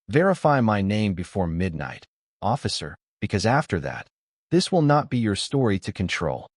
Verify my name before midnight, officer, because after that, this will not be your story to control.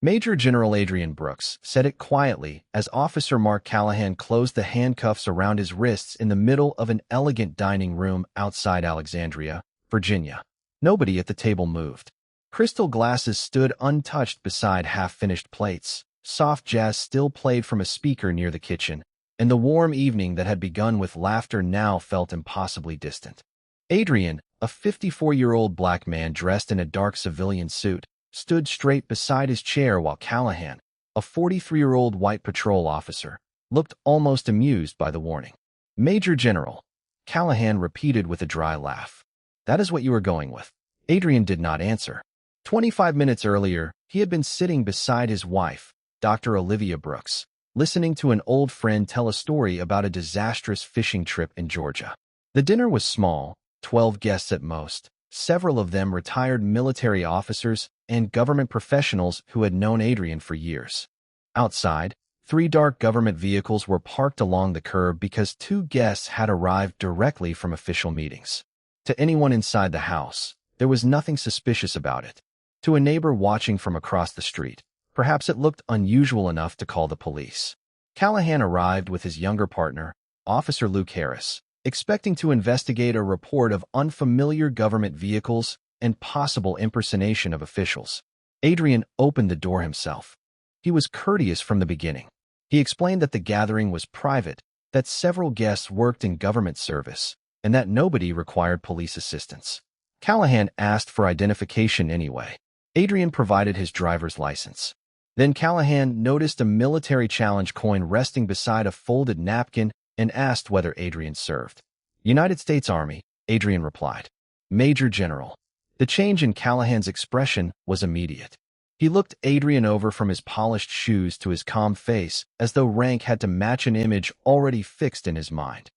Major General Adrian Brooks said it quietly as Officer Mark Callahan closed the handcuffs around his wrists in the middle of an elegant dining room outside Alexandria, Virginia. Nobody at the table moved. Crystal glasses stood untouched beside half-finished plates. Soft jazz still played from a speaker near the kitchen, and the warm evening that had begun with laughter now felt impossibly distant. Adrian, a 54-year-old black man dressed in a dark civilian suit, stood straight beside his chair while Callahan, a 43-year-old white patrol officer, looked almost amused by the warning. Major General, Callahan repeated with a dry laugh. That is what you are going with. Adrian did not answer. 25 minutes earlier, he had been sitting beside his wife, Dr. Olivia Brooks, listening to an old friend tell a story about a disastrous fishing trip in Georgia. The dinner was small, 12 guests at most, several of them retired military officers and government professionals who had known Adrian for years. Outside, 3 dark government vehicles were parked along the curb because 2 guests had arrived directly from official meetings. To anyone inside the house, there was nothing suspicious about it. To a neighbor watching from across the street, perhaps it looked unusual enough to call the police. Callahan arrived with his younger partner, Officer Luke Harris, expecting to investigate a report of unfamiliar government vehicles and possible impersonation of officials. Adrian opened the door himself. He was courteous from the beginning. He explained that the gathering was private, that several guests worked in government service, and that nobody required police assistance. Callahan asked for identification anyway. Adrian provided his driver's license. Then Callahan noticed a military challenge coin resting beside a folded napkin and asked whether Adrian served. United States Army, Adrian replied. Major General. The change in Callahan's expression was immediate. He looked Adrian over from his polished shoes to his calm face as though rank had to match an image already fixed in his mind.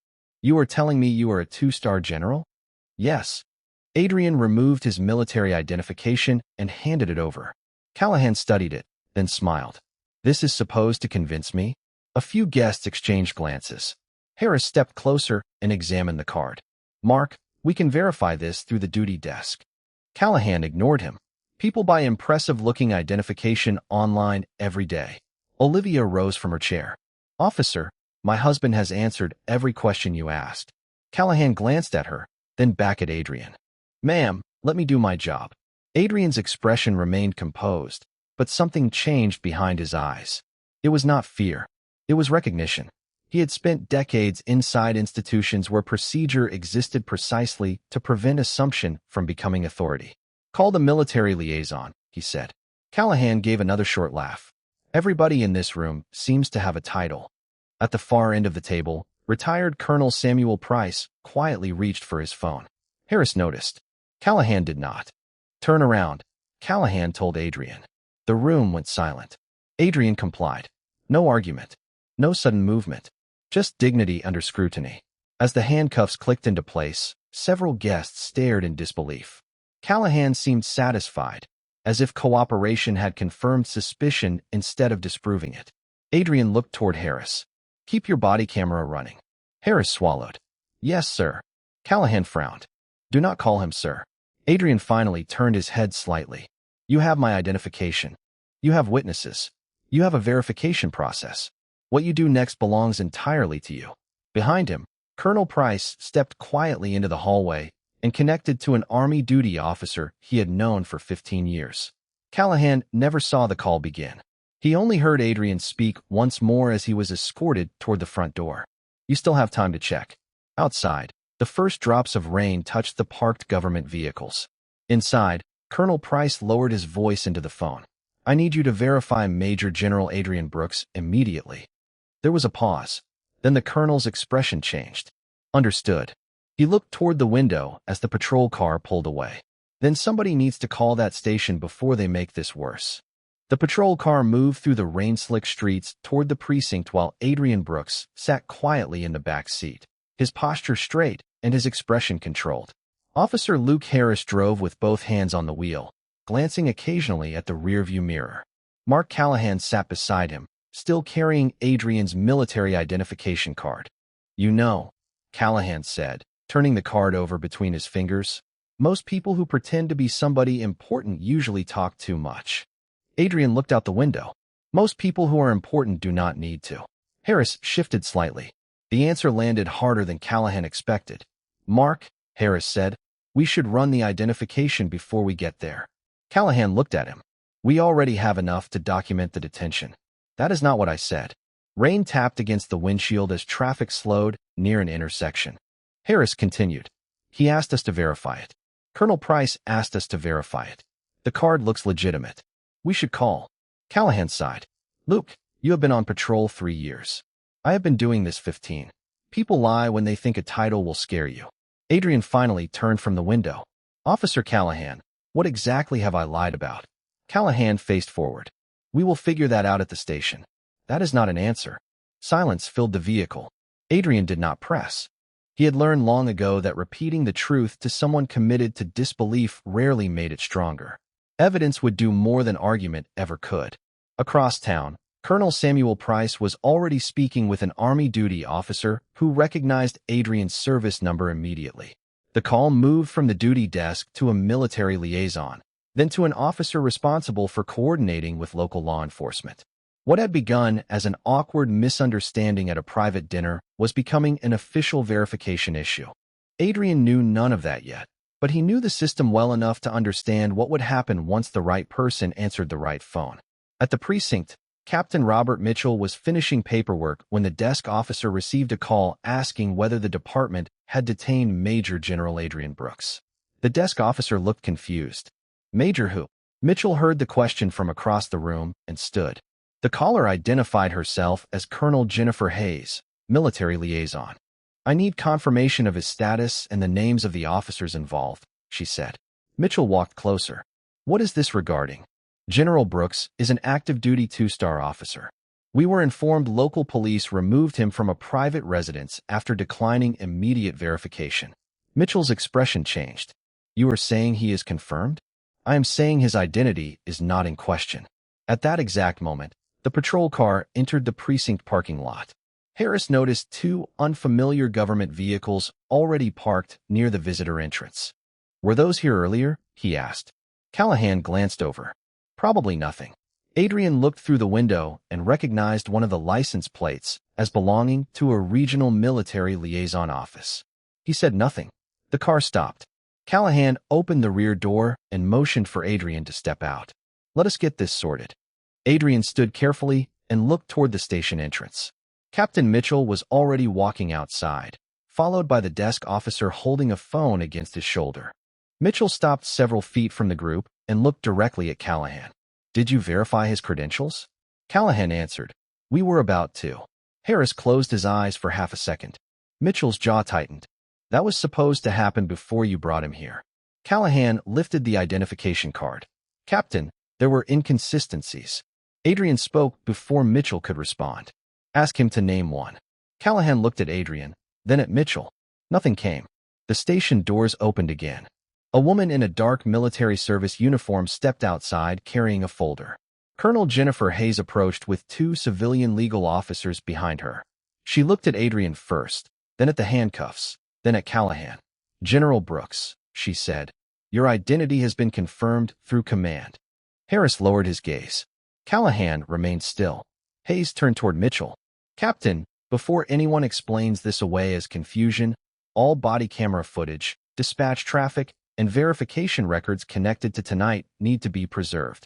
You are telling me you are a 2-star general? Yes. Adrian removed his military identification and handed it over. Callahan studied it, then smiled. This is supposed to convince me? A few guests exchanged glances. Harris stepped closer and examined the card. Mark, we can verify this through the duty desk. Callahan ignored him. People buy impressive-looking identification online every day. Olivia rose from her chair. Officer, my husband has answered every question you asked. Callahan glanced at her, then back at Adrian. Ma'am, let me do my job. Adrian's expression remained composed, but something changed behind his eyes. It was not fear. It was recognition. He had spent decades inside institutions where procedure existed precisely to prevent assumption from becoming authority. Call the military liaison, he said. Callahan gave another short laugh. Everybody in this room seems to have a title. At the far end of the table, retired Colonel Samuel Price quietly reached for his phone. Harris noticed. Callahan did not. Turn around, Callahan told Adrian. The room went silent. Adrian complied. No argument. No sudden movement. Just dignity under scrutiny. As the handcuffs clicked into place, several guests stared in disbelief. Callahan seemed satisfied, as if cooperation had confirmed suspicion instead of disproving it. Adrian looked toward Harris. Keep your body camera running. Harris swallowed. Yes, sir. Callahan frowned. Do not call him sir. Adrian finally turned his head slightly. You have my identification. You have witnesses. You have a verification process. What you do next belongs entirely to you. Behind him, Colonel Price stepped quietly into the hallway and connected to an Army duty officer he had known for 15 years. Callahan never saw the call begin. He only heard Adrian speak once more as he was escorted toward the front door. You still have time to check. Outside, the first drops of rain touched the parked government vehicles. Inside, Colonel Price lowered his voice into the phone. I need you to verify Major General Adrian Brooks immediately. There was a pause. Then the colonel's expression changed. Understood. He looked toward the window as the patrol car pulled away. Then somebody needs to call that station before they make this worse. The patrol car moved through the rain-slick streets toward the precinct while Adrian Brooks sat quietly in the back seat, his posture straight and his expression controlled. Officer Luke Harris drove with both hands on the wheel, glancing occasionally at the rearview mirror. Mark Callahan sat beside him, still carrying Adrian's military identification card. You know, Callahan said, turning the card over between his fingers. Most people who pretend to be somebody important usually talk too much. Adrian looked out the window. Most people who are important do not need to. Harris shifted slightly. The answer landed harder than Callahan expected. Mark, Harris said, we should run the identification before we get there. Callahan looked at him. We already have enough to document the detention. That is not what I said. Rain tapped against the windshield as traffic slowed near an intersection. Harris continued. He asked us to verify it. Colonel Price asked us to verify it. The card looks legitimate. We should call. Callahan sighed. Luke, you have been on patrol 3 years. I have been doing this 15. People lie when they think a title will scare you. Adrian finally turned from the window. Officer Callahan, what exactly have I lied about? Callahan faced forward. We will figure that out at the station. That is not an answer. Silence filled the vehicle. Adrian did not press. He had learned long ago that repeating the truth to someone committed to disbelief rarely made it stronger. Evidence would do more than argument ever could. Across town, Colonel Samuel Price was already speaking with an Army duty officer who recognized Adrian's service number immediately. The call moved from the duty desk to a military liaison, then to an officer responsible for coordinating with local law enforcement. What had begun as an awkward misunderstanding at a private dinner was becoming an official verification issue. Adrian knew none of that yet, but he knew the system well enough to understand what would happen once the right person answered the right phone. At the precinct, Captain Robert Mitchell was finishing paperwork when the desk officer received a call asking whether the department had detained Major General Adrian Brooks. The desk officer looked confused. Major who? Mitchell heard the question from across the room and stood. The caller identified herself as Colonel Jennifer Hayes, military liaison. I need confirmation of his status and the names of the officers involved, she said. Mitchell walked closer. What is this regarding? General Brooks is an active-duty 2-star officer. We were informed local police removed him from a private residence after declining immediate verification. Mitchell's expression changed. You are saying he is confirmed? I am saying his identity is not in question. At that exact moment, the patrol car entered the precinct parking lot. Harris noticed 2 unfamiliar government vehicles already parked near the visitor entrance. Were those here earlier? He asked. Callahan glanced over. Probably nothing. Adrian looked through the window and recognized one of the license plates as belonging to a regional military liaison office. He said nothing. The car stopped. Callahan opened the rear door and motioned for Adrian to step out. Let us get this sorted. Adrian stood carefully and looked toward the station entrance. Captain Mitchell was already walking outside, followed by the desk officer holding a phone against his shoulder. Mitchell stopped several feet from the group and looked directly at Callahan. Did you verify his credentials? Callahan answered. We were about to. Harris closed his eyes for half a second. Mitchell's jaw tightened. That was supposed to happen before you brought him here. Callahan lifted the identification card. Captain, there were inconsistencies. Adrian spoke before Mitchell could respond. Ask him to name one. Callahan looked at Adrian, then at Mitchell. Nothing came. The station doors opened again. A woman in a dark military service uniform stepped outside carrying a folder. Colonel Jennifer Hayes approached with 2 civilian legal officers behind her. She looked at Adrian first, then at the handcuffs, then at Callahan. General Brooks, she said, your identity has been confirmed through command. Harris lowered his gaze. Callahan remained still. Hayes turned toward Mitchell. Captain, before anyone explains this away as confusion, all body camera footage, dispatch traffic, and verification records connected to tonight need to be preserved.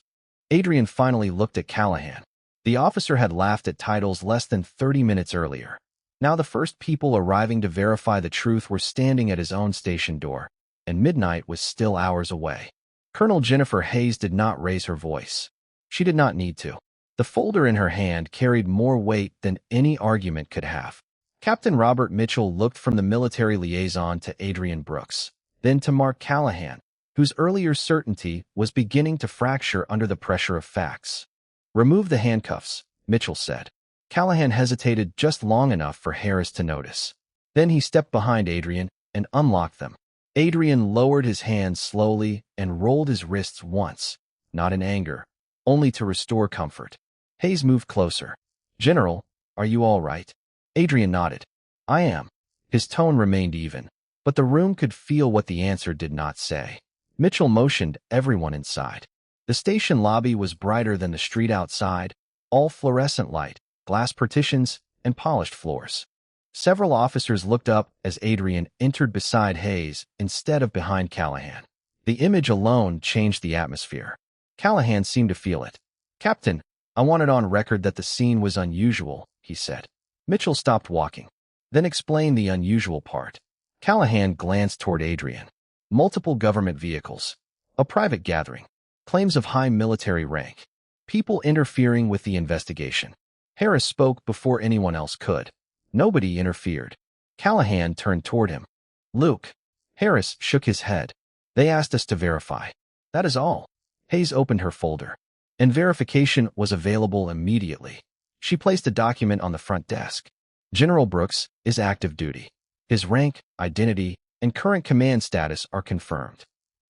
Adrian finally looked at Callahan. The officer had laughed at titles less than 30 minutes earlier. Now the first people arriving to verify the truth were standing at his own station door, and midnight was still hours away. Colonel Jennifer Hayes did not raise her voice. She did not need to. The folder in her hand carried more weight than any argument could have. Captain Robert Mitchell looked from the military liaison to Adrian Brooks, then to Mark Callahan, whose earlier certainty was beginning to fracture under the pressure of facts. Remove the handcuffs, Mitchell said. Callahan hesitated just long enough for Harris to notice. Then he stepped behind Adrian and unlocked them. Adrian lowered his hands slowly and rolled his wrists once, not in anger, only to restore comfort. Hayes moved closer. General, are you all right? Adrian nodded. I am. His tone remained even. but the room could feel what the answer did not say. Mitchell motioned everyone inside. The station lobby was brighter than the street outside, all fluorescent light, glass partitions, and polished floors. Several officers looked up as Adrian entered beside Hayes instead of behind Callahan. The image alone changed the atmosphere. Callahan seemed to feel it. "Captain, I want it on record that the scene was unusual," he said. Mitchell stopped walking, then explained the unusual part. Callahan glanced toward Adrian. Multiple government vehicles. A private gathering. Claims of high military rank. People interfering with the investigation. Harris spoke before anyone else could. Nobody interfered. Callahan turned toward him. "Luke." Harris shook his head. "They asked us to verify. That is all." Hayes opened her folder, and verification was available immediately. She placed a document on the front desk. "General Brooks is active duty. His rank, identity, and current command status are confirmed."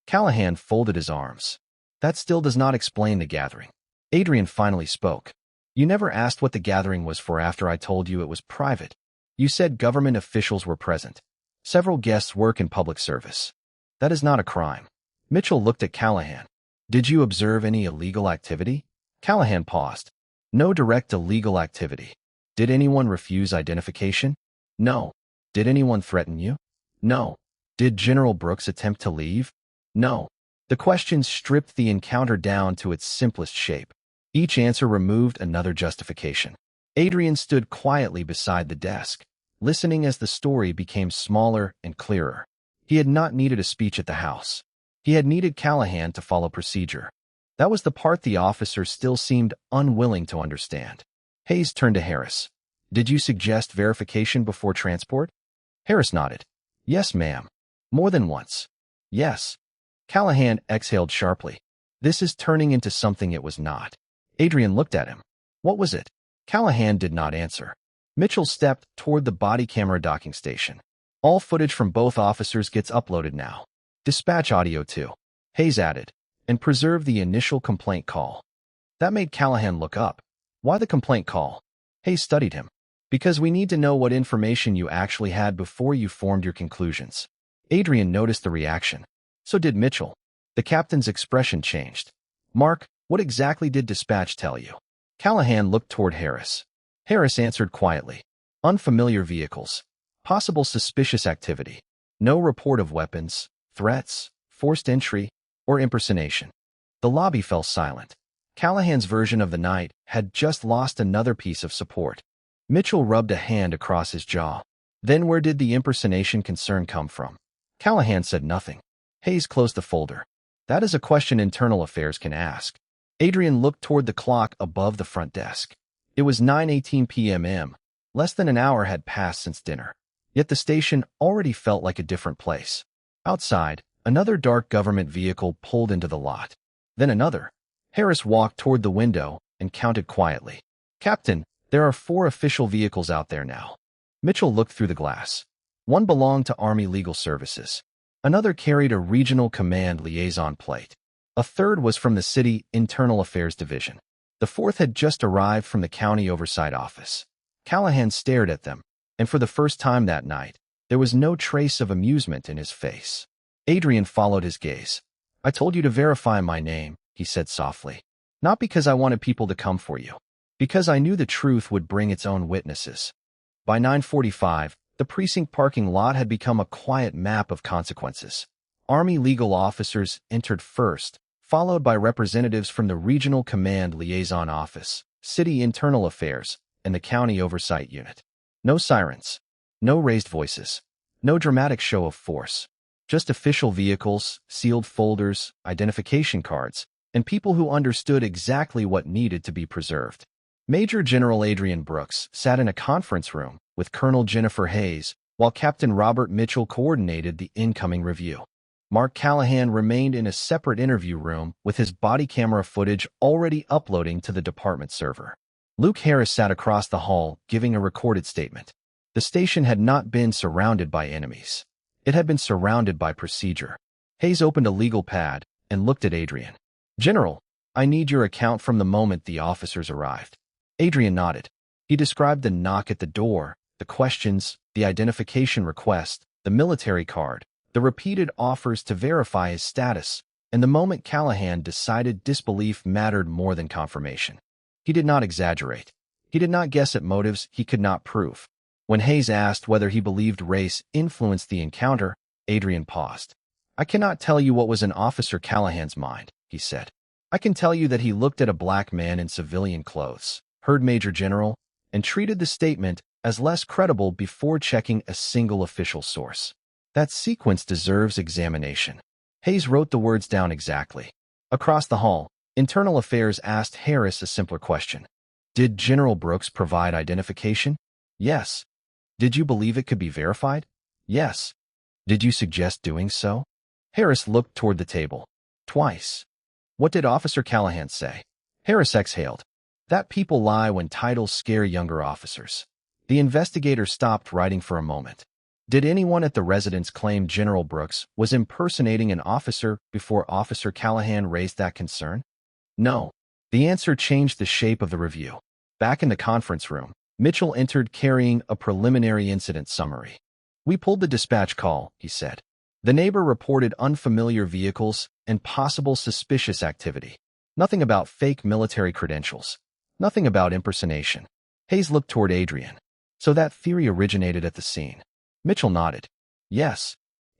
Callahan folded his arms. "That still does not explain the gathering." Adrian finally spoke. "You never asked what the gathering was for after I told you it was private. You said government officials were present. Several guests work in public service. That is not a crime." Mitchell looked at Callahan. "Did you observe any illegal activity?" Callahan paused. "No direct illegal activity." "Did anyone refuse identification?" "No." "Did anyone threaten you?" "No." "Did General Brooks attempt to leave?" "No." The questions stripped the encounter down to its simplest shape. Each answer removed another justification. Adrian stood quietly beside the desk, listening as the story became smaller and clearer. He had not needed a speech at the house. He had needed Callahan to follow procedure. That was the part the officer still seemed unwilling to understand. Hayes turned to Harris. "Did you suggest verification before transport?" Harris nodded. "Yes, ma'am. More than once." "Yes." Callahan exhaled sharply. "This is turning into something it was not." Adrian looked at him. "What was it?" Callahan did not answer. Mitchell stepped toward the body camera docking station. "All footage from both officers gets uploaded now. Dispatch audio too," Hayes added, "and preserve the initial complaint call." That made Callahan look up. "Why the complaint call?" Hayes studied him. "Because we need to know what information you actually had before you formed your conclusions." Adrian noticed the reaction. So did Mitchell. The captain's expression changed. "Mark, what exactly did dispatch tell you?" Callahan looked toward Harris. Harris answered quietly. "Unfamiliar vehicles. Possible suspicious activity. No report of weapons, threats, forced entry, or impersonation." The lobby fell silent. Callahan's version of the night had just lost another piece of support. Mitchell rubbed a hand across his jaw. "Then where did the impersonation concern come from?" Callahan said nothing. Hayes closed the folder. "That is a question Internal Affairs can ask." Adrian looked toward the clock above the front desk. It was 9:18 p.m. Less than an hour had passed since dinner. Yet the station already felt like a different place. Outside, another dark government vehicle pulled into the lot. Then another. Harris walked toward the window and counted quietly. "Captain, there are 4 official vehicles out there now." Mitchell looked through the glass. One belonged to Army Legal Services. Another carried a Regional Command liaison plate. A third was from the City Internal Affairs Division. The fourth had just arrived from the County Oversight Office. Callahan stared at them, and for the first time that night, there was no trace of amusement in his face. Adrian followed his gaze. "I told you to verify my name," he said softly. "Not because I wanted people to come for you. Because I knew the truth would bring its own witnesses." By 9:45, the precinct parking lot had become a quiet map of consequences. Army legal officers entered first, followed by representatives from the Regional Command Liaison Office, City Internal Affairs, and the County Oversight Unit. No sirens. No raised voices. No dramatic show of force. Just official vehicles, sealed folders, identification cards, and people who understood exactly what needed to be preserved. Major General Adrian Brooks sat in a conference room with Colonel Jennifer Hayes, while Captain Robert Mitchell coordinated the incoming review. Mark Callahan remained in a separate interview room with his body camera footage already uploading to the department server. Luke Harris sat across the hall, giving a recorded statement. The station had not been surrounded by enemies. It had been surrounded by procedure. Hayes opened a legal pad and looked at Adrian. "General, I need your account from the moment the officers arrived." Adrian nodded. He described the knock at the door, the questions, the identification request, the military card, the repeated offers to verify his status, and the moment Callahan decided disbelief mattered more than confirmation. He did not exaggerate. He did not guess at motives he could not prove. When Hayes asked whether he believed race influenced the encounter, Adrian paused. "I cannot tell you what was in Officer Callahan's mind," he said. "I can tell you that he looked at a black man in civilian clothes, heard Major General, and treated the statement as less credible before checking a single official source. That sequence deserves examination." Hayes wrote the words down exactly. Across the hall, Internal Affairs asked Harris a simpler question. "Did General Brooks provide identification?" "Yes." "Did you believe it could be verified?" "Yes." "Did you suggest doing so?" Harris looked toward the table. "Twice." "What did Officer Callahan say?" Harris exhaled. "That people lie when titles scare younger officers." The investigator stopped writing for a moment. "Did anyone at the residence claim General Brooks was impersonating an officer before Officer Callahan raised that concern?" "No." The answer changed the shape of the review. Back in the conference room, Mitchell entered carrying a preliminary incident summary. "We pulled the dispatch call," he said. "The neighbor reported unfamiliar vehicles and possible suspicious activity. Nothing about fake military credentials. Nothing about impersonation." Hayes looked toward Adrian. "So that theory originated at the scene?" Mitchell nodded. "Yes."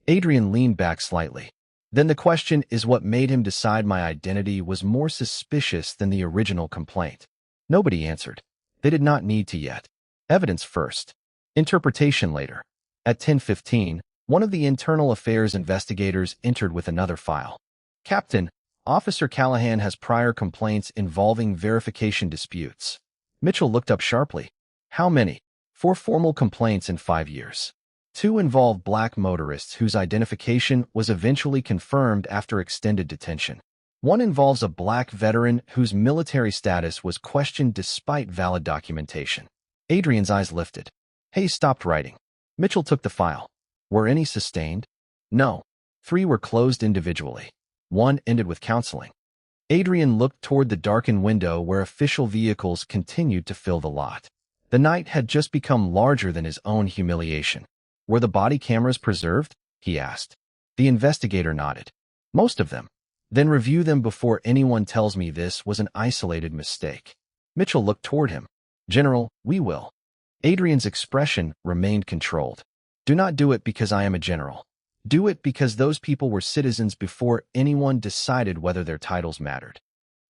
Adrian leaned back slightly. "Then the question is what made him decide my identity was more suspicious than the original complaint?" Nobody answered. They did not need to yet. Evidence first. Interpretation later. At 10:15, one of the Internal Affairs investigators entered with another file. "Captain, Officer Callahan has prior complaints involving verification disputes." Mitchell looked up sharply. "How many?" "4 formal complaints in 5 years. 2 involved black motorists whose identification was eventually confirmed after extended detention. 1 involves a black veteran whose military status was questioned despite valid documentation." Adrian's eyes lifted. Hayes stopped writing. Mitchell took the file. "Were any sustained?" "No. 3 were closed individually. 1 ended with counseling." Adrian looked toward the darkened window where official vehicles continued to fill the lot. The night had just become larger than his own humiliation. "Were the body cameras preserved?" he asked. The investigator nodded. "Most of them." "Then review them before anyone tells me this was an isolated mistake." Mitchell looked toward him. "General, we will." Adrian's expression remained controlled. "Do not do it because I am a general. Do it because those people were citizens before anyone decided whether their titles mattered."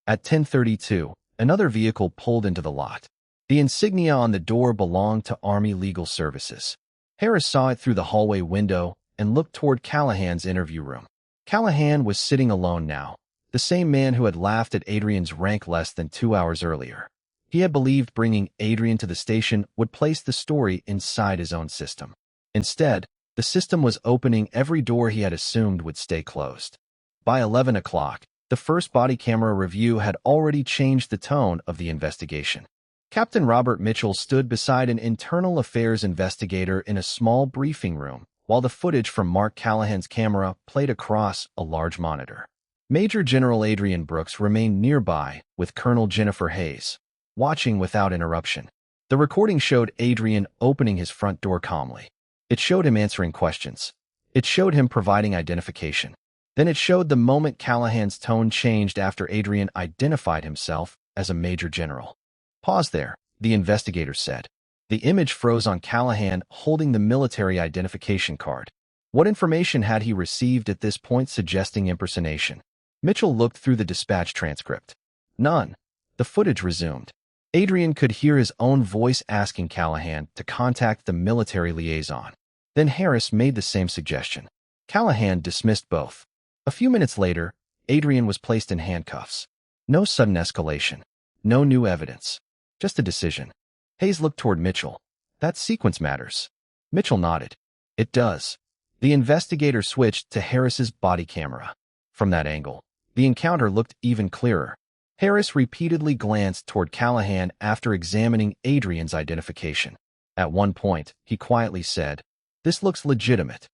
At 10:32, another vehicle pulled into the lot. The insignia on the door belonged to Army Legal Services. Harris saw it through the hallway window and looked toward Callahan's interview room. Callahan was sitting alone now, the same man who had laughed at Adrian's rank less than 2 hours earlier. He had believed bringing Adrian to the station would place the story inside his own system. Instead, the system was opening every door he had assumed would stay closed. By 11 o'clock, the first body camera review had already changed the tone of the investigation. Captain Robert Mitchell stood beside an Internal Affairs investigator in a small briefing room, while the footage from Mark Callahan's camera played across a large monitor. Major General Adrian Brooks remained nearby with Colonel Jennifer Hayes, watching without interruption. The recording showed Adrian opening his front door calmly. It showed him answering questions. It showed him providing identification. Then it showed the moment Callahan's tone changed after Adrian identified himself as a major general. "Pause there," the investigator said. The image froze on Callahan holding the military identification card. What information had he received at this point suggesting impersonation? Mitchell looked through the dispatch transcript. None. The footage resumed. Adrian could hear his own voice asking Callahan to contact the military liaison. Then Harris made the same suggestion. Callahan dismissed both. A few minutes later, Adrian was placed in handcuffs. No sudden escalation. No new evidence. Just a decision. Hayes looked toward Mitchell. "That sequence matters." Mitchell nodded. "It does." The investigator switched to Harris's body camera. From that angle, the encounter looked even clearer. Harris repeatedly glanced toward Callahan after examining Adrian's identification. At one point, he quietly said, "This looks legitimate."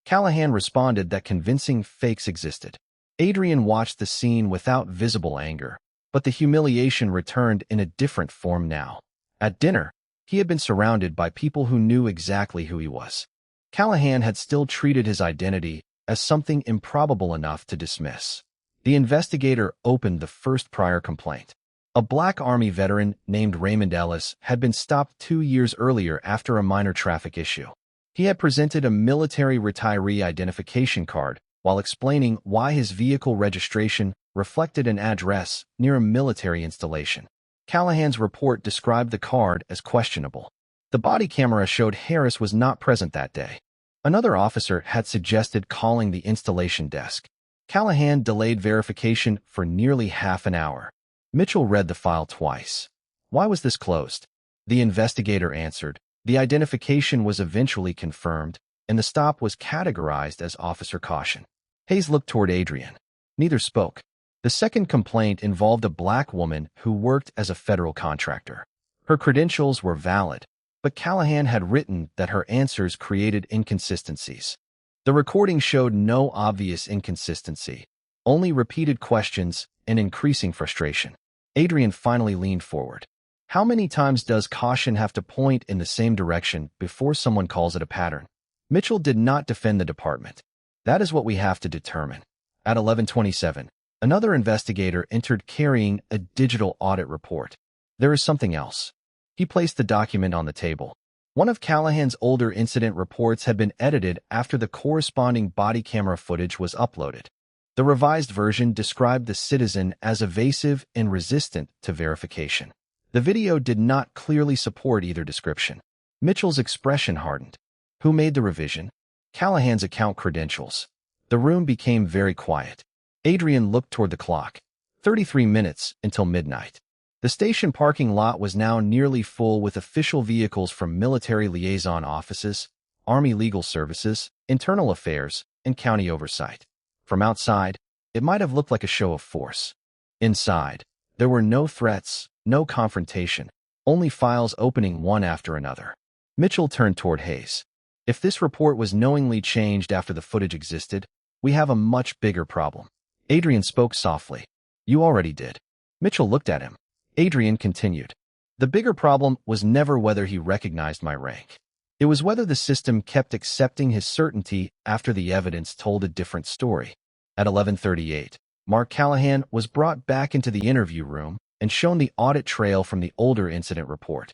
Callahan responded that convincing fakes existed. Adrian watched the scene without visible anger, but the humiliation returned in a different form now. At dinner, he had been surrounded by people who knew exactly who he was. Callahan had still treated his identity as something improbable enough to dismiss. The investigator opened the first prior complaint. A Black Army veteran named Raymond Ellis had been stopped 2 years earlier after a minor traffic issue. He had presented a military retiree identification card while explaining why his vehicle registration reflected an address near a military installation. Callahan's report described the card as questionable. The body camera showed Harris was not present that day. Another officer had suggested calling the installation desk. Callahan delayed verification for nearly half an hour. Mitchell read the file twice. Why was this closed? The investigator answered. The identification was eventually confirmed, and the stop was categorized as officer caution. Hayes looked toward Adrian. Neither spoke. The second complaint involved a Black woman who worked as a federal contractor. Her credentials were valid, but Callahan had written that her answers created inconsistencies. The recording showed no obvious inconsistency, only repeated questions and increasing frustration. Adrian finally leaned forward. How many times does caution have to point in the same direction before someone calls it a pattern? Mitchell did not defend the department. That is what we have to determine. At 11:27, another investigator entered carrying a digital audit report. There is something else. He placed the document on the table. One of Callahan's older incident reports had been edited after the corresponding body camera footage was uploaded. The revised version described the citizen as evasive and resistant to verification. The video did not clearly support either description. Mitchell's expression hardened. Who made the revision? Callahan's account credentials. The room became very quiet. Adrian looked toward the clock. 33 minutes until midnight. The station parking lot was now nearly full with official vehicles from military liaison offices, Army Legal Services, Internal Affairs, and County Oversight. From outside, it might have looked like a show of force. Inside, there were no threats, no confrontation, only files opening one after another. Mitchell turned toward Hayes. If this report was knowingly changed after the footage existed, we have a much bigger problem. Adrian spoke softly. You already did. Mitchell looked at him. Adrian continued. The bigger problem was never whether he recognized my rank. It was whether the system kept accepting his certainty after the evidence told a different story. At 11:38, Mark Callahan was brought back into the interview room and shown the audit trail from the older incident report.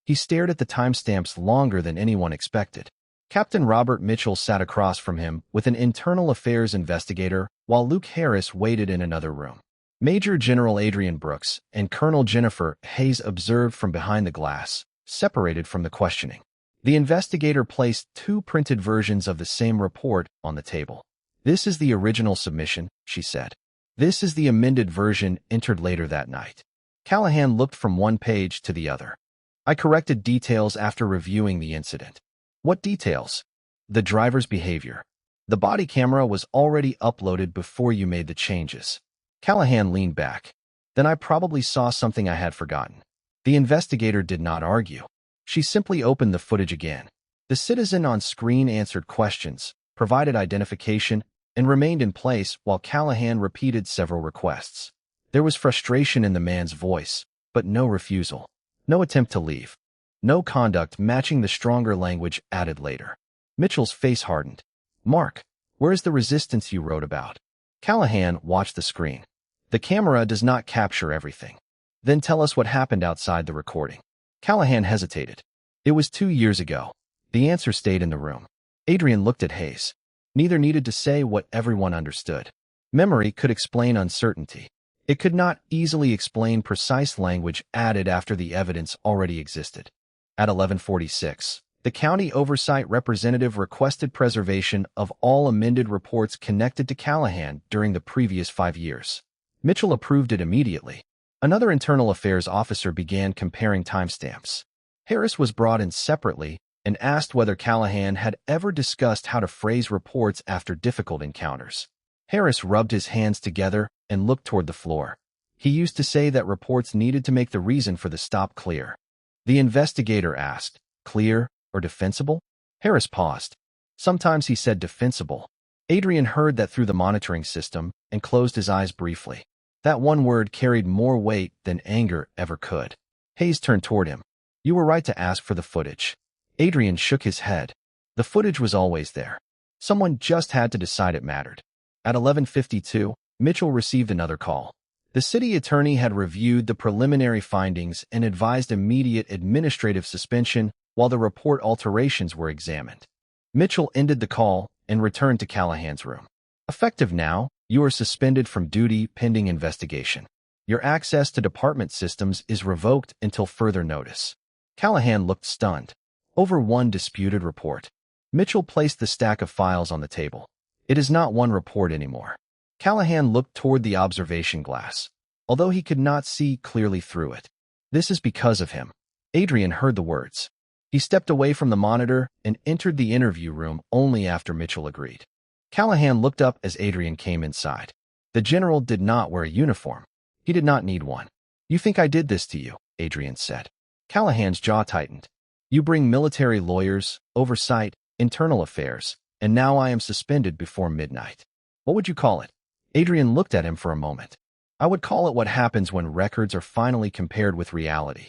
He stared at the timestamps longer than anyone expected. Captain Robert Mitchell sat across from him with an internal affairs investigator while Luke Harris waited in another room. Major General Adrian Brooks and Colonel Jennifer Hayes observed from behind the glass, separated from the questioning. The investigator placed 2 printed versions of the same report on the table. This is the original submission, she said. This is the amended version entered later that night. Callahan looked from one page to the other. I corrected details after reviewing the incident. What details? The driver's behavior. The body camera was already uploaded before you made the changes. Callahan leaned back. Then I probably saw something I had forgotten. The investigator did not argue. She simply opened the footage again. The citizen on screen answered questions, provided identification, and remained in place while Callahan repeated several requests. There was frustration in the man's voice, but no refusal. No attempt to leave. No conduct matching the stronger language added later. Mitchell's face hardened. Mark, where is the resistance you wrote about? Callahan watched the screen. The camera does not capture everything. Then tell us what happened outside the recording. Callahan hesitated. It was 2 years ago. The answer stayed in the room. Adrian looked at Hayes. Neither needed to say what everyone understood. Memory could explain uncertainty. It could not easily explain precise language added after the evidence already existed. At 11:46, the county oversight representative requested preservation of all amended reports connected to Callahan during the previous 5 years. Mitchell approved it immediately. Another internal affairs officer began comparing timestamps. Harris was brought in separately and asked whether Callahan had ever discussed how to phrase reports after difficult encounters. Harris rubbed his hands together and looked toward the floor. He used to say that reports needed to make the reason for the stop clear. The investigator asked, clear or defensible? Harris paused. Sometimes he said defensible. Adrian heard that through the monitoring system and closed his eyes briefly. That one word carried more weight than anger ever could. Hayes turned toward him. You were right to ask for the footage. Adrian shook his head. The footage was always there. Someone just had to decide it mattered. At 11:52, Mitchell received another call. The city attorney had reviewed the preliminary findings and advised immediate administrative suspension while the report alterations were examined. Mitchell ended the call and returned to Callahan's room. Effective now, you are suspended from duty pending investigation. Your access to department systems is revoked until further notice. Callahan looked stunned. Over one disputed report. Mitchell placed the stack of files on the table. It is not one report anymore. Callahan looked toward the observation glass, although he could not see clearly through it. This is because of him. Adrian heard the words. He stepped away from the monitor and entered the interview room only after Mitchell agreed. Callahan looked up as Adrian came inside. The general did not wear a uniform. He did not need one. You think I did this to you, Adrian said. Callahan's jaw tightened. You bring military lawyers, oversight, internal affairs, and now I am suspended before midnight. What would you call it? Adrian looked at him for a moment. I would call it what happens when records are finally compared with reality.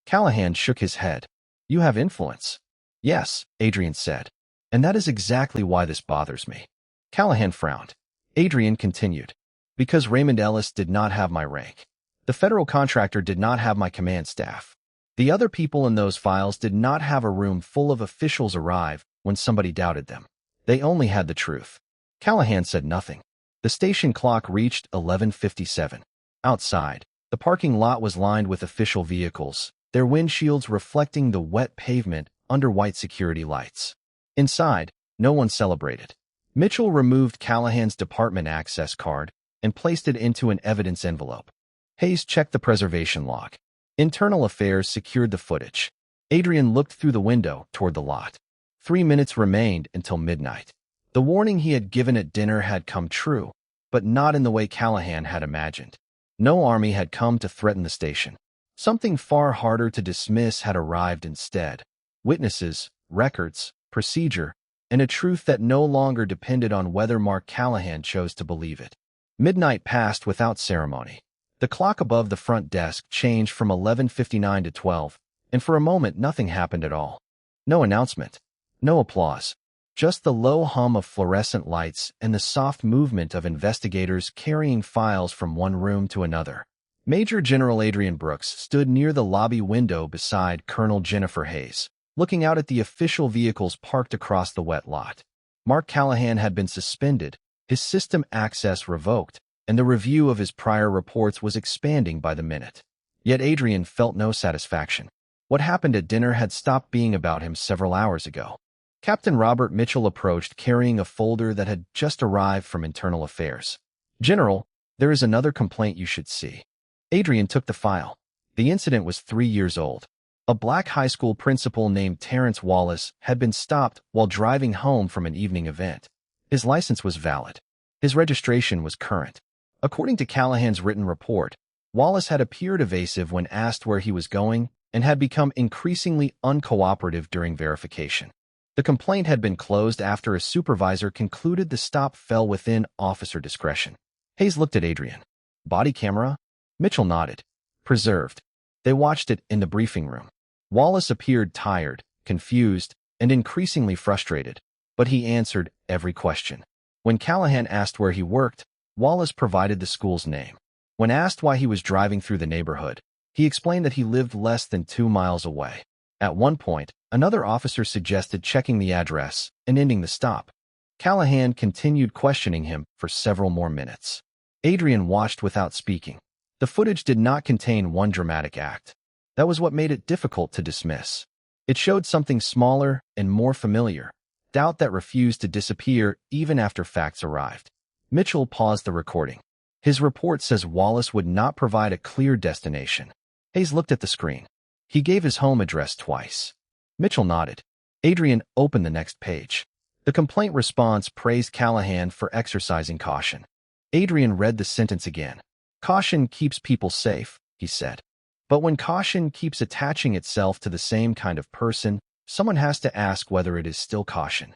Callahan shook his head. You have influence. Yes, Adrian said. And that is exactly why this bothers me. Callahan frowned. Adrian continued. Because Raymond Ellis did not have my rank. The federal contractor did not have my command staff. The other people in those files did not have a room full of officials arrive when somebody doubted them. They only had the truth. Callahan said nothing. The station clock reached 11:57. Outside, the parking lot was lined with official vehicles, their windshields reflecting the wet pavement under white security lights. Inside, no one celebrated. Mitchell removed Callahan's department access card and placed it into an evidence envelope. Hayes checked the preservation log. Internal Affairs secured the footage. Adrian looked through the window toward the lot. 3 minutes remained until midnight. The warning he had given at dinner had come true, but not in the way Callahan had imagined. No army had come to threaten the station. Something far harder to dismiss had arrived instead. Witnesses, records, procedure, and a truth that no longer depended on whether Mark Callahan chose to believe it. Midnight passed without ceremony. The clock above the front desk changed from 11:59 to 12, and for a moment nothing happened at all. No announcement. No applause. Just the low hum of fluorescent lights and the soft movement of investigators carrying files from one room to another. Major General Adrian Brooks stood near the lobby window beside Colonel Jennifer Hayes, looking out at the official vehicles parked across the wet lot. Mark Callahan had been suspended, his system access revoked, and the review of his prior reports was expanding by the minute. Yet Adrian felt no satisfaction. What happened at dinner had stopped being about him several hours ago. Captain Robert Mitchell approached carrying a folder that had just arrived from Internal Affairs. General, there is another complaint you should see. Adrian took the file. The incident was 3 years old. A black high school principal named Terrence Wallace had been stopped while driving home from an evening event. His license was valid. His registration was current. According to Callahan's written report, Wallace had appeared evasive when asked where he was going and had become increasingly uncooperative during verification. The complaint had been closed after a supervisor concluded the stop fell within officer discretion. Hayes looked at Adrian. Body camera? Mitchell nodded. Preserved. They watched it in the briefing room. Wallace appeared tired, confused, and increasingly frustrated, but he answered every question. When Callahan asked where he worked, Wallace provided the school's name. When asked why he was driving through the neighborhood, he explained that he lived less than 2 miles away. At one point, another officer suggested checking the address and ending the stop. Callahan continued questioning him for several more minutes. Adrian watched without speaking. The footage did not contain one dramatic act. That was what made it difficult to dismiss. It showed something smaller and more familiar, doubt that refused to disappear even after facts arrived. Mitchell paused the recording. His report says Wallace would not provide a clear destination. Hayes looked at the screen. He gave his home address twice. Mitchell nodded. Adrian opened the next page. The complaint response praised Callahan for exercising caution. Adrian read the sentence again. Caution keeps people safe, he said. But when caution keeps attaching itself to the same kind of person, someone has to ask whether it is still caution.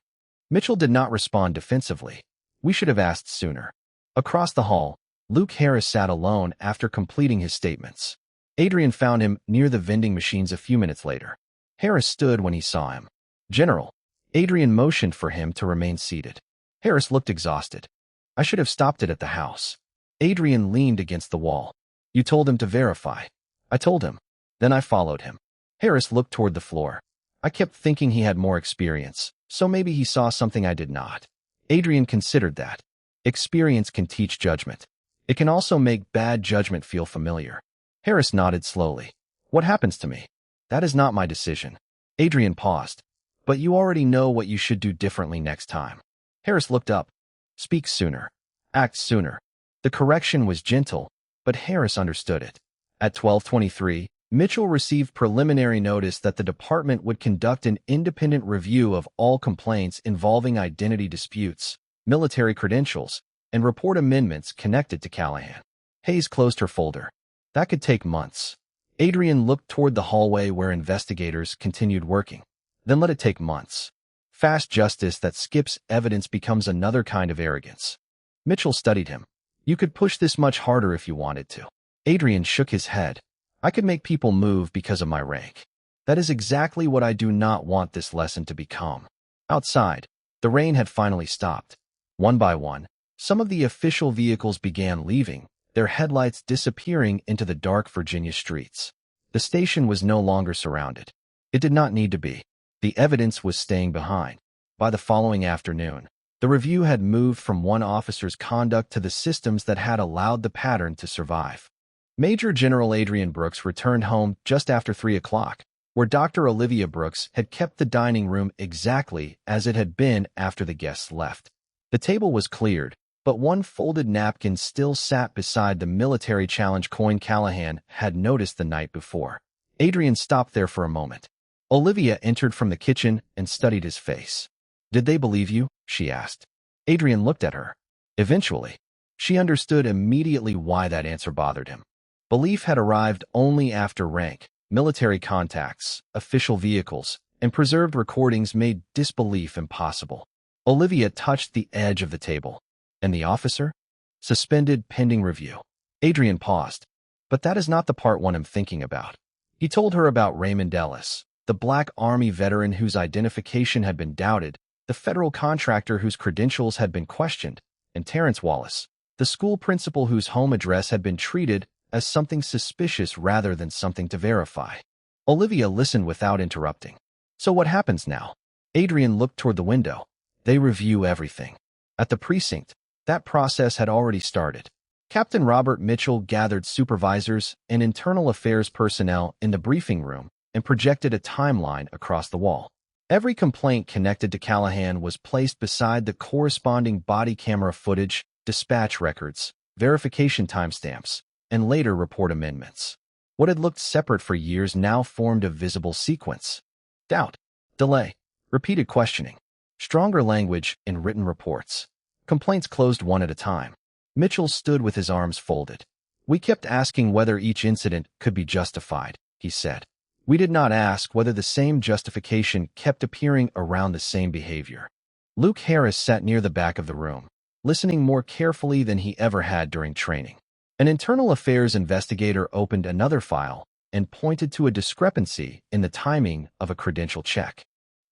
Mitchell did not respond defensively. We should have asked sooner. Across the hall, Luke Harris sat alone after completing his statements. Adrian found him near the vending machines a few minutes later. Harris stood when he saw him. General, Adrian motioned for him to remain seated. Harris looked exhausted. I should have stopped it at the house. Adrian leaned against the wall. You told him to verify. I told him. Then I followed him. Harris looked toward the floor. I kept thinking he had more experience, so maybe he saw something I did not. Adrian considered that. Experience can teach judgment. It can also make bad judgment feel familiar. Harris nodded slowly. What happens to me? That is not my decision. Adrian paused. But you already know what you should do differently next time. Harris looked up. Speak sooner. Act sooner. The correction was gentle, but Harris understood it. At 12:23, Mitchell received preliminary notice that the department would conduct an independent review of all complaints involving identity disputes, military credentials, and report amendments connected to Callahan. Hayes closed her folder. That could take months. Adrian looked toward the hallway where investigators continued working. Then let it take months. Fast justice that skips evidence becomes another kind of arrogance. Mitchell studied him. You could push this much harder if you wanted to. Adrian shook his head. I could make people move because of my rank. That is exactly what I do not want this lesson to become. Outside, the rain had finally stopped. One by one, some of the official vehicles began leaving, their headlights disappearing into the dark Virginia streets. The station was no longer surrounded. It did not need to be. The evidence was staying behind. By the following afternoon, the review had moved from one officer's conduct to the systems that had allowed the pattern to survive. Major General Adrian Brooks returned home just after 3 o'clock, where Dr. Olivia Brooks had kept the dining room exactly as it had been after the guests left. The table was cleared, but one folded napkin still sat beside the military challenge coin Callahan had noticed the night before. Adrian stopped there for a moment. Olivia entered from the kitchen and studied his face. Did they believe you? She asked. Adrian looked at her. Eventually, she understood immediately why that answer bothered him. Belief had arrived only after rank, military contacts, official vehicles, and preserved recordings made disbelief impossible. Olivia touched the edge of the table. And the officer? Suspended pending review. Adrian paused. But that is not the part one I'm thinking about. He told her about Raymond Ellis, the Black Army veteran whose identification had been doubted, the federal contractor whose credentials had been questioned, and Terrence Wallace, the school principal whose home address had been treated as something suspicious rather than something to verify. Olivia listened without interrupting. So what happens now? Adrian looked toward the window. They review everything. At the precinct, that process had already started. Captain Robert Mitchell gathered supervisors and internal affairs personnel in the briefing room and projected a timeline across the wall. Every complaint connected to Callahan was placed beside the corresponding body camera footage, dispatch records, verification timestamps, and later report amendments. What had looked separate for years now formed a visible sequence. Doubt, delay, repeated questioning, stronger language in written reports. Complaints closed one at a time. Mitchell stood with his arms folded. We kept asking whether each incident could be justified, he said. We did not ask whether the same justification kept appearing around the same behavior. Luke Harris sat near the back of the room, listening more carefully than he ever had during training. An internal affairs investigator opened another file and pointed to a discrepancy in the timing of a credential check.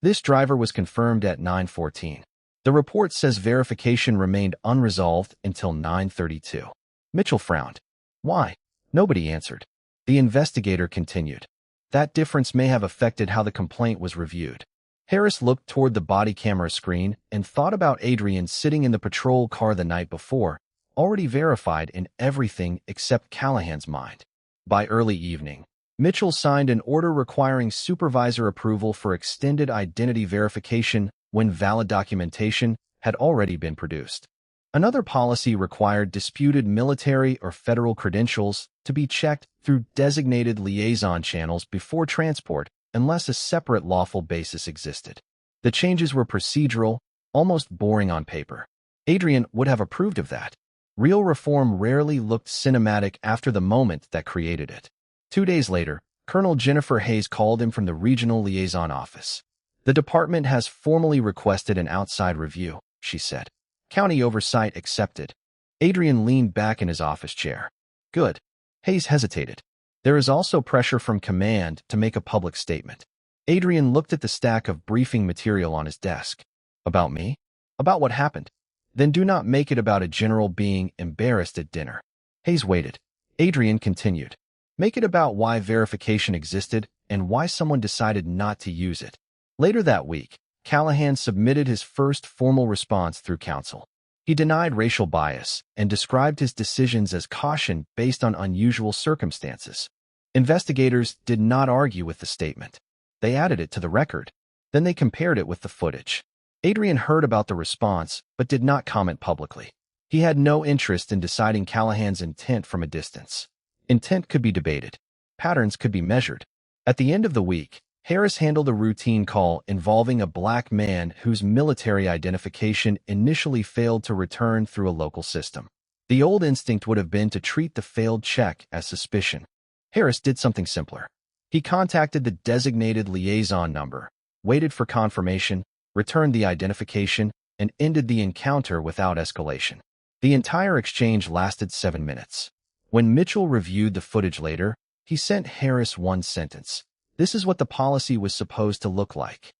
This driver was confirmed at 9:14. The report says verification remained unresolved until 9:32. Mitchell frowned. Why? Nobody answered. The investigator continued. That difference may have affected how the complaint was reviewed. Harris looked toward the body camera screen and thought about Adrian sitting in the patrol car the night before, already verified in everything except Callahan's mind. By early evening, Mitchell signed an order requiring supervisor approval for extended identity verification when valid documentation had already been produced. Another policy required disputed military or federal credentials to be checked through designated liaison channels before transport unless a separate lawful basis existed. The changes were procedural, almost boring on paper. Adrian would have approved of that. Real reform rarely looked cinematic after the moment that created it. 2 days later, Colonel Jennifer Hayes called him from the regional liaison office. The department has formally requested an outside review, she said. County oversight accepted. Adrian leaned back in his office chair. Good. Hayes hesitated. There is also pressure from command to make a public statement. Adrian looked at the stack of briefing material on his desk. About me? About what happened? Then do not make it about a general being embarrassed at dinner. Hayes waited. Adrian continued. Make it about why verification existed and why someone decided not to use it. Later that week, Callahan submitted his first formal response through counsel. He denied racial bias and described his decisions as caution based on unusual circumstances. Investigators did not argue with the statement. They added it to the record. Then they compared it with the footage. Adrian heard about the response but did not comment publicly. He had no interest in deciding Callahan's intent from a distance. Intent could be debated. Patterns could be measured. At the end of the week, Harris handled a routine call involving a black man whose military identification initially failed to return through a local system. The old instinct would have been to treat the failed check as suspicion. Harris did something simpler. He contacted the designated liaison number, waited for confirmation, returned the identification, and ended the encounter without escalation. The entire exchange lasted 7 minutes. When Mitchell reviewed the footage later, he sent Harris one sentence. This is what the policy was supposed to look like.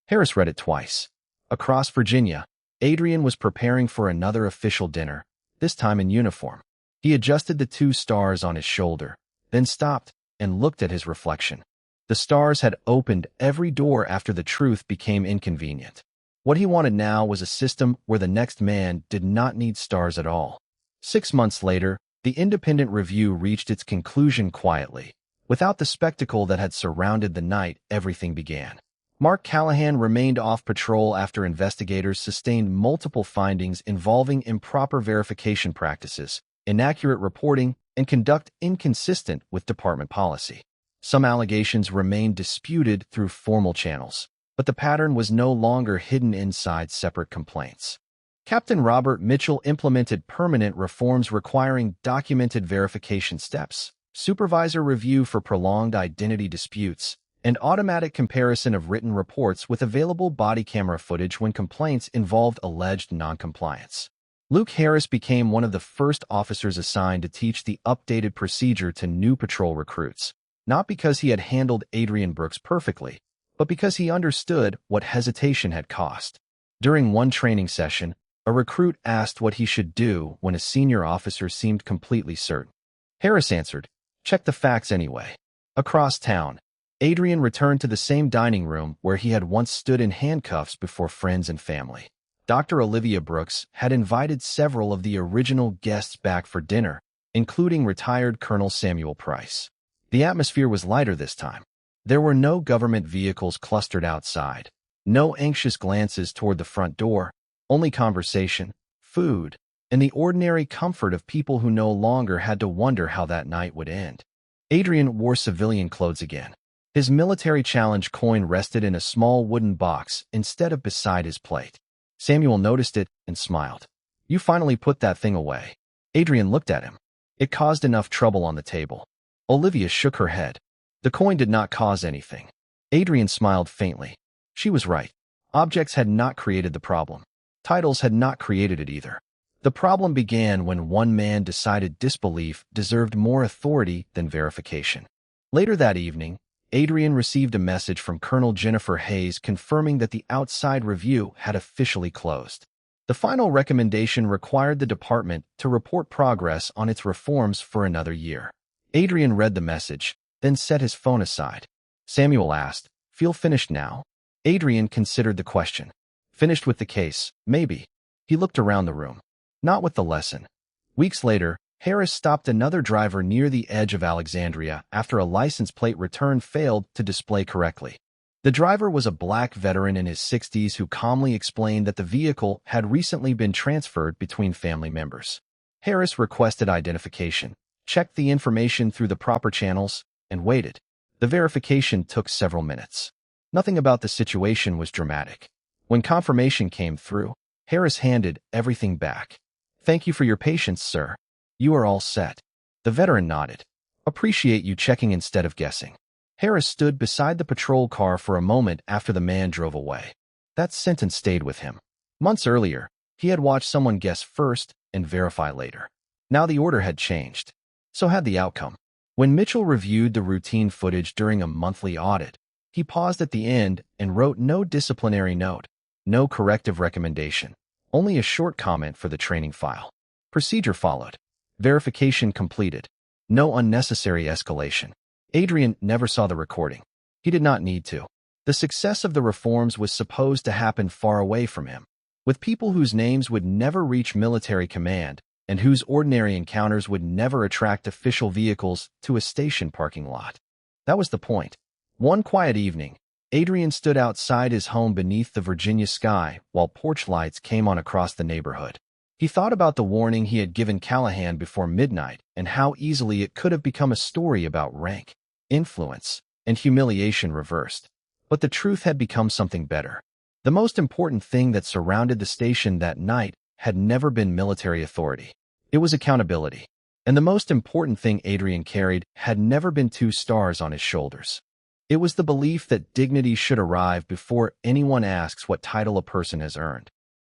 Harris read it twice. Across Virginia, Adrian was preparing for another official dinner, this time in uniform. He adjusted the 2 stars on his shoulder, then stopped and looked at his reflection. The stars had opened every door after the truth became inconvenient. What he wanted now was a system where the next man did not need stars at all. 6 months later, the independent review reached its conclusion quietly. Without the spectacle that had surrounded the night, everything began. Mark Callahan remained off patrol after investigators sustained multiple findings involving improper verification practices, inaccurate reporting, and conduct inconsistent with department policy. Some allegations remained disputed through formal channels, but the pattern was no longer hidden inside separate complaints. Captain Robert Mitchell implemented permanent reforms requiring documented verification steps, supervisor review for prolonged identity disputes, and automatic comparison of written reports with available body camera footage when complaints involved alleged noncompliance. Luke Harris became one of the first officers assigned to teach the updated procedure to new patrol recruits, not because he had handled Adrian Brooks perfectly, but because he understood what hesitation had cost. During one training session, a recruit asked what he should do when a senior officer seemed completely certain. Harris answered, "Check the facts anyway." Across town, Adrian returned to the same dining room where he had once stood in handcuffs before friends and family. Dr. Olivia Brooks had invited several of the original guests back for dinner, including retired Colonel Samuel Price. The atmosphere was lighter this time. There were no government vehicles clustered outside, no anxious glances toward the front door, only conversation, food, and the ordinary comfort of people who no longer had to wonder how that night would end. Adrian wore civilian clothes again. His military challenge coin rested in a small wooden box instead of beside his plate. Samuel noticed it and smiled. "You finally put that thing away." Adrian looked at him. It caused enough trouble on the table. Olivia shook her head. The coin did not cause anything. Adrian smiled faintly. She was right. Objects had not created the problem. Titles had not created it either. The problem began when one man decided disbelief deserved more authority than verification. Later that evening, Adrian received a message from Colonel Jennifer Hayes confirming that the outside review had officially closed. The final recommendation required the department to report progress on its reforms for another year. Adrian read the message, then set his phone aside. Samuel asked, "Feel finished now?" Adrian considered the question. Finished with the case, maybe. He looked around the room. Not with the lesson. Weeks later, Harris stopped another driver near the edge of Alexandria after a license plate return failed to display correctly. The driver was a black veteran in his 60s who calmly explained that the vehicle had recently been transferred between family members. Harris requested identification, checked the information through the proper channels, and waited. The verification took several minutes. Nothing about the situation was dramatic. When confirmation came through, Harris handed everything back. "Thank you for your patience, sir. You are all set." The veteran nodded. "Appreciate you checking instead of guessing." Harris stood beside the patrol car for a moment after the man drove away. That sentence stayed with him. Months earlier, he had watched someone guess first and verify later. Now the order had changed. So had the outcome. When Mitchell reviewed the routine footage during a monthly audit, He paused at the end and wrote no disciplinary note, no corrective recommendation, only a short comment for the training file. Procedure followed. Verification completed. No unnecessary escalation. Adrian never saw the recording. He did not need to. The success of the reforms was supposed to happen far away from him, with people whose names would never reach military command and whose ordinary encounters would never attract official vehicles to a station parking lot. That was the point. One quiet evening, Adrian stood outside his home beneath the Virginia sky while porch lights came on across the neighborhood. He thought about the warning he had given Callahan before midnight and how easily it could have become a story about rank, influence, and humiliation reversed. But the truth had become something better. The most important thing that surrounded the station that night had never been military authority. It was accountability. And the most important thing Adrian carried had never been 2 stars on his shoulders. It was the belief that dignity should arrive before anyone asks what title a person has earned.